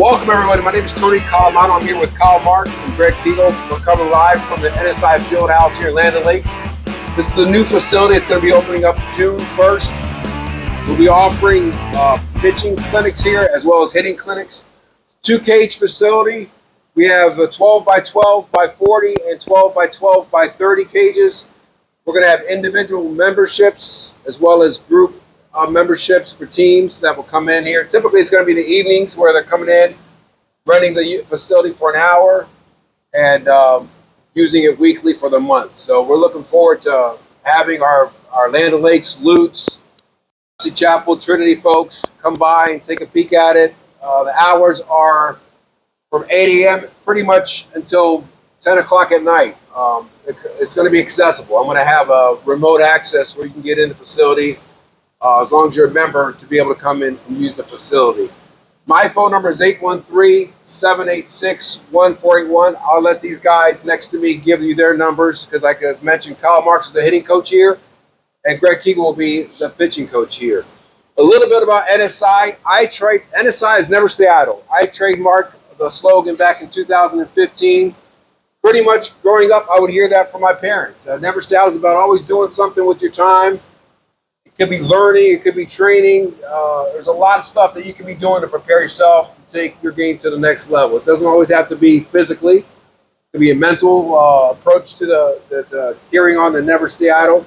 Welcome, everybody. My name is Tony Calimano. I'm here with Kyle Marks and Greg Keagle. We're coming live from the NSi Field House here in Landolakes. This is a new facility. It's going to be opening up June 1st. We'll be offering pitching clinics here as well as hitting clinics. 2-cage facility. We have 12 by 12 by 40 and 12 by 12 by 30 cages. We're going to have individual memberships as well as group memberships for teams that will come in here. Typically, it's going to be the evenings where they're coming in, renting the facility for an hour, and using it weekly for the month. So we're looking forward to having our Land O'Lakes, Lutz, Chapel, Trinity folks come by and take a peek at it. The hours are from 8 a.m. pretty much until 10 o'clock at night. It's going to be accessible. I'm going to have a remote access where you can get in the facility as long as you're a member to be able to come in and use the facility. My phone number is 813-786-1481. I'll let these guys next to me give you their numbers because, like I mentioned, Kyle Marks is the hitting coach here, and Greg Keagle will be the pitching coach here. A little bit about NSi. NSi is never stay idle. I trademarked the slogan back in 2015. Pretty much growing up, I would hear that from my parents. Never stay idle is about always doing something with your time. It could be learning, it could be training. There's a lot of stuff that you can be doing to prepare yourself to take your game to the next level. It doesn't always have to be physically. It could be a mental approach to the carrying on the never stay idle.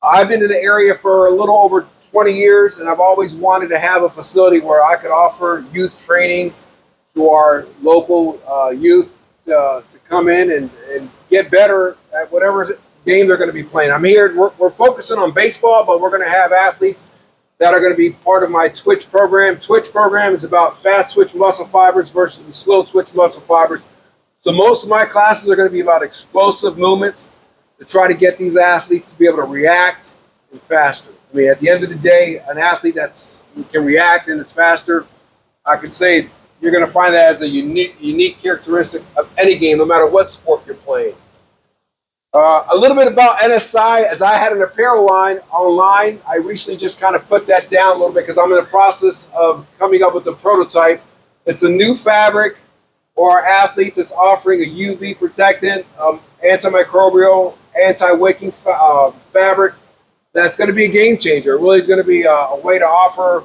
I've been in the area for a little over 20 years, and I've always wanted to have a facility where I could offer youth training to our local youth to come in and get better at whatever game they're going to be playing. I'm here. We're focusing on baseball, but we're going to have athletes that are going to be part of my Twitch program. Twitch program is about fast twitch muscle fibers versus the slow twitch muscle fibers. So most of my classes are going to be about explosive movements to try to get these athletes to be able to react and faster. I mean, at the end of the day, an athlete that can react and it's faster, I could say you're going to find that as a unique characteristic of any game, no matter what sport you're playing. A little bit about NSi, as I had an apparel line online. I recently just kind of put that down a little bit because I'm in the process of coming up with a prototype. It's a new fabric for our athletes that's offering a UV protectant, antimicrobial, anti-wicking fabric that's going to be a game changer. It really is going to be a way to offer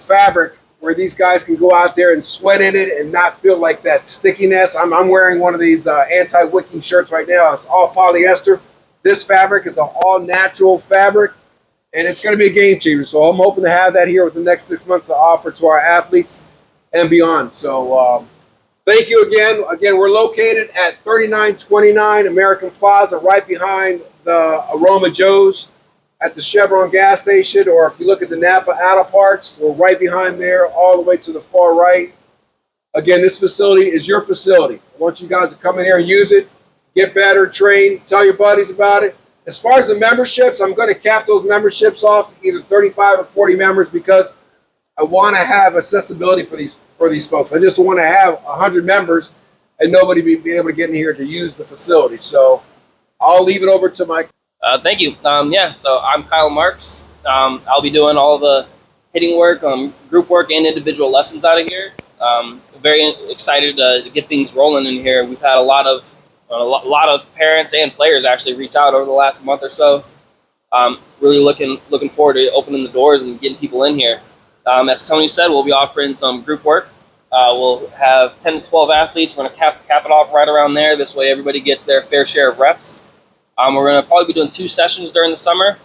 fabric where these guys can go out there and sweat in it and not feel like that stickiness. I'm wearing one of these anti-wicking shirts right now. It's all polyester. This fabric is an all-natural fabric, and it's going to be a game changer. So I'm hoping to have that here within the next 6 months to offer to our athletes and beyond. So thank you again. Again, we're located at 3929 American Plaza, right behind the Aroma Joe's at the Chevron gas station, or if you look at the Napa Auto Parts, we're right behind there, all the way to the far right. Again, this facility is your facility. I want you guys to come in here and use it, get better, train, tell your buddies about it. As far as the memberships, I'm going to cap those memberships off to either 35 or 40 members because I want to have accessibility for these folks. I just want to have 100 members and nobody be able to get in here to use the facility. So I'll leave it over to my... Thank you. So I'm Kyle Marks. I'll be doing all the hitting work, group work, and individual lessons out of here. Very excited to get things rolling in here. We've had a lot of parents and players actually reach out over the last month or so. Really looking forward to opening the doors and getting people in here. As Tony said, we'll be offering some group work. We'll have 10 to 12 athletes. We're going to cap it off right around there. This way everybody gets their fair share of reps. We're going to probably be doing 2 sessions during the summer.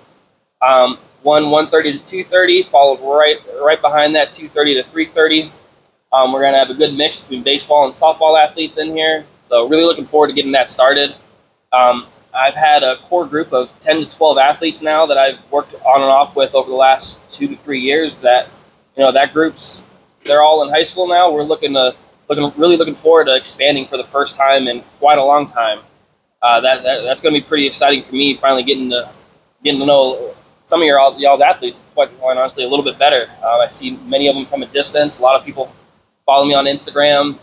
One 1:30 to 2:30, followed right behind that 2:30 to 3:30. We're going to have a good mix between baseball and softball athletes in here. So really looking forward to getting that started. I've had a core group of 10 to 12 athletes now that I've worked on and off with over the last 2 to 3 years. That group's, they're all in high school now. We're really looking forward to expanding for the first time in quite a long time. That's going to be pretty exciting for me, finally getting to know some of y'all's athletes quite honestly a little bit better. I see many of them from a distance. A lot of people follow me on Instagram,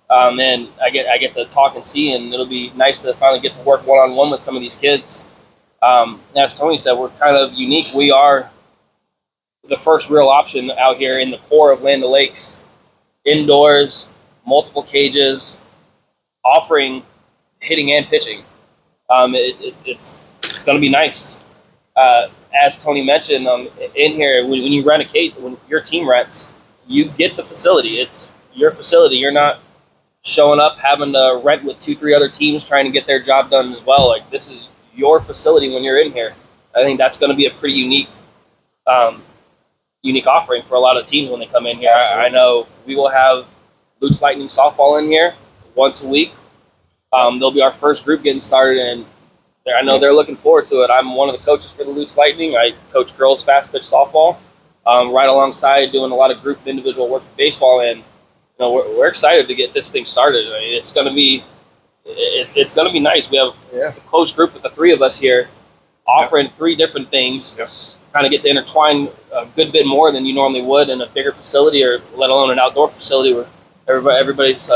and I get to talk and see, and it'll be nice to finally get to work one-on-one with some of these kids. As Tony said, we're kind of unique. We are the first real option out here in the core of Land O'Lakes, indoors, multiple cages, offering hitting and pitching. It's going to be nice. As Tony mentioned, in here, when you rent a cage, when your team rents, you get the facility. It's your facility. You're not showing up having to rent with 2-3 other teams trying to get their job done as well. Like, this is your facility when you're in here. I think that's going to be a pretty unique offering for a lot of teams when they come in here. I know we will have Lutz Lightning softball in here once a week. They'll be our first group getting started, and I know they're looking forward to it. I'm one of the coaches for the Lutz Lightning. I coach girls fast pitch softball, right alongside doing a lot of group and individual work for baseball, and we're excited to get this thing started. I mean, it's going to be nice. We have a close group with the 3 of us here, offering 3 different things. Kind of get to intertwine a good bit more than you normally would in a bigger facility, or let alone an outdoor facility where everybody's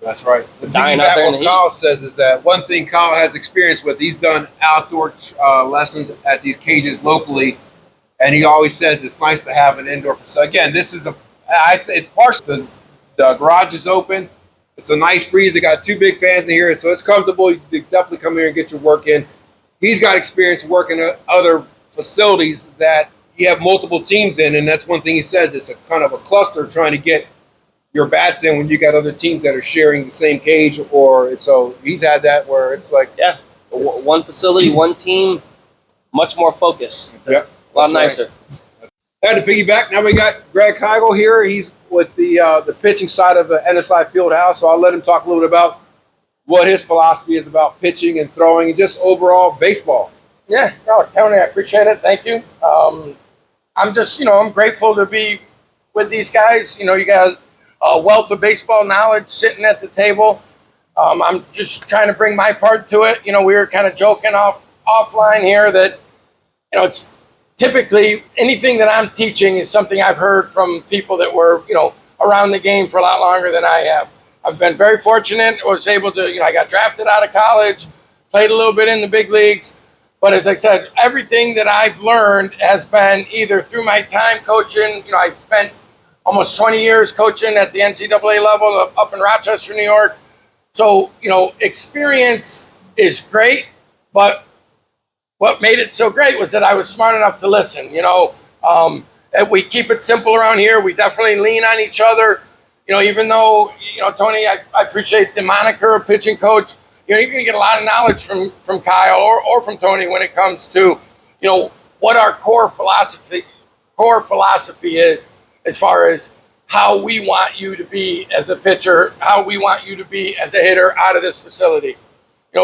that's right. The dying out there in the heat. What Kyle says is that one thing Kyle has experience with, he's done outdoor lessons at these cages locally, and he always says it's nice to have an indoor facility. Again, this is I'd say it's partial. The garage is open. It's a nice breeze. They got 2 big fans in here, so it's comfortable. You definitely come here and get your work in. He's got experience working at other facilities that you have multiple teams in, and that's one thing he says. It's a kind of a cluster trying to get your bats in when you got other teams that are sharing the same cage, so he's had that where it's like one facility, one team, much more focus. A lot nicer. I had to piggyback. Now we got Greg Keagle here. He's with the pitching side of the NSi Field House, so I'll let him talk a little bit about what his philosophy is about pitching and throwing and just overall baseball. Yeah, no, Tony, I appreciate it. Thank you. I'm just, I'm grateful to be with these guys. You got a wealth of baseball knowledge sitting at the table. I'm just trying to bring my part to it. We were kind of joking offline here that, it's typically anything that I'm teaching is something I've heard from people that were, around the game for a lot longer than I have. I've been very fortunate. I was able to, I got drafted out of college, played a little bit in the big leagues. But as I said, everything that I've learned has been either through my time coaching. I spent almost 20 years coaching at the NCAA level up in Rochester, New York. So, experience is great, but what made it so great was that I was smart enough to listen. We keep it simple around here. We definitely lean on each other. Even though, Tony, I appreciate the moniker of pitching coach. You're going to get a lot of knowledge from Kyle or from Tony when it comes to, what our core philosophy is as far as how we want you to be as a pitcher, how we want you to be as a hitter out of this facility.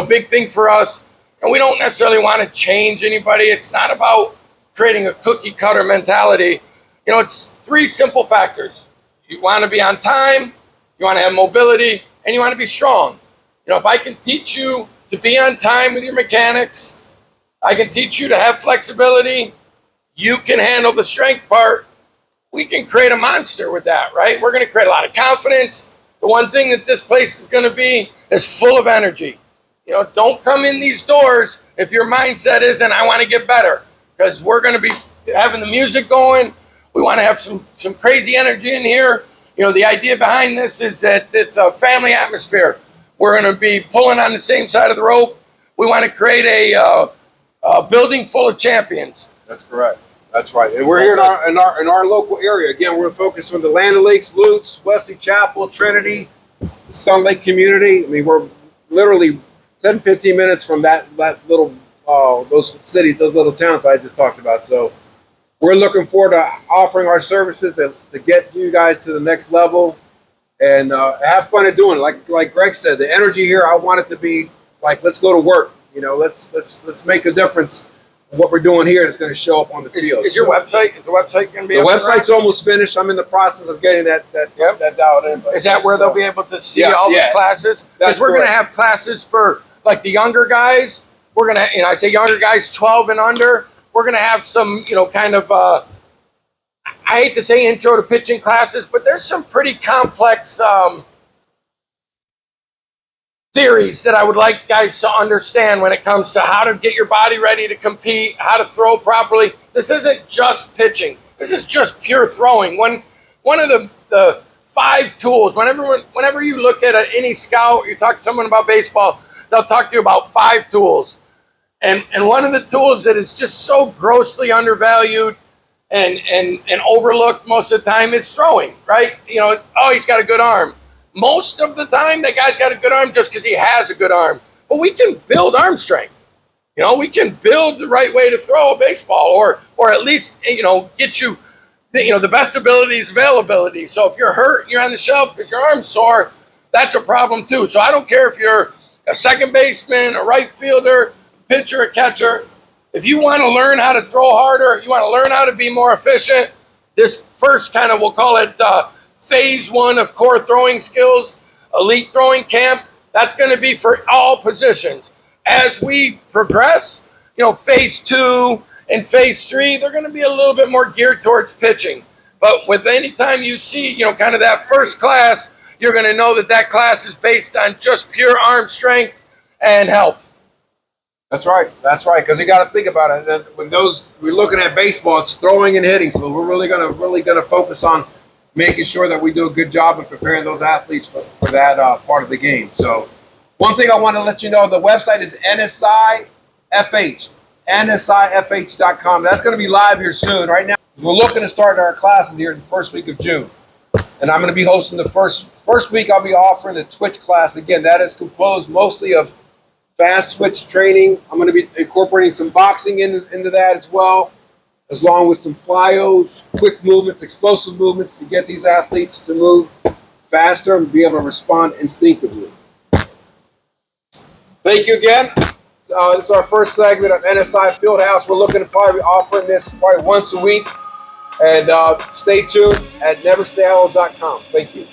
Big thing for us, and we don't necessarily want to change anybody. It's not about creating a cookie cutter mentality. It's 3 simple factors. You want to be on time, you want to have mobility, and you want to be strong. If I can teach you to be on time with your mechanics, I can teach you to have flexibility, you can handle the strength part, we can create a monster with that, right? We're going to create a lot of confidence. The one thing that this place is going to be is full of energy. Don't come in these doors if your mindset isn't, I want to get better, because we're going to be having the music going. We want to have some crazy energy in here. The idea behind this is that it's a family atmosphere. We're going to be pulling on the same side of the rope. We want to create a building full of champions. That's correct. That's right. And we're here in our local area. Again, we're focused on the Land O'Lakes, Lutz, Wesley Chapel, Trinity, the Sun Lake community. I mean, we're literally 10, 15 minutes from that little those cities, those little towns that I just talked about. So we're looking forward to offering our services to get you guys to the next level. And have fun at doing it. Like Greg said, the energy here, I want it to be like, let's go to work. Let's make a difference in what we're doing here. It's going to show up on the field. Is the website going to be? The website's almost finished. I'm in the process of getting that dialed in. Is that where they'll be able to see all the classes? Because we're going to have classes for like the younger guys. We're going to, I say younger guys, 12 and under. We're going to have some, kind of. I hate to say intro to pitching classes, but there's some pretty complex theories that I would like guys to understand when it comes to how to get your body ready to compete, how to throw properly. This isn't just pitching. This is just pure throwing. One of the 5 tools, whenever you look at any scout, you talk to someone about baseball, they'll talk to you about 5 tools. And one of the tools that is just so grossly undervalued and overlooked most of the time is throwing, right? You know, oh, he's got a good arm. Most of the time, that guy's got a good arm just because he has a good arm. But we can build arm strength. You know, we can build the right way to throw a baseball, or at least, you know, get you, the best ability is availability. So if you're hurt, you're on the shelf because your arm's sore, that's a problem too. So I don't care if you're a second baseman, a right fielder, pitcher, a catcher. If you want to learn how to throw harder, you want to learn how to be more efficient, this first kind of, we'll call it phase 1 of core throwing skills, elite throwing camp, that's going to be for all positions. As we progress, you know, phase 2 and phase 3, they're going to be a little bit more geared towards pitching. But with any time you see, you know, kind of that first class, you're going to know that class is based on just pure arm strength and health. That's right. That's right. Because you got to think about it. And when we're looking at baseball, it's throwing and hitting. So we're really gonna focus on making sure that we do a good job of preparing those athletes for that part of the game. So one thing I want to let you know, the website is NSi FH, NSiFH.com. That's going to be live here soon. Right now, we're looking to start our classes here in the first week of June. And I'm going to be hosting the first week. I'll be offering a Twitch class. Again, that is composed mostly of fast switch training. I'm going to be incorporating some boxing into that as well, along with some plyos, quick movements, explosive movements to get these athletes to move faster and be able to respond instinctively. Thank you again. This is our first segment of NSi Field House. We're looking to probably be offering this probably once a week. And stay tuned at neverstayhollow.com. Thank you.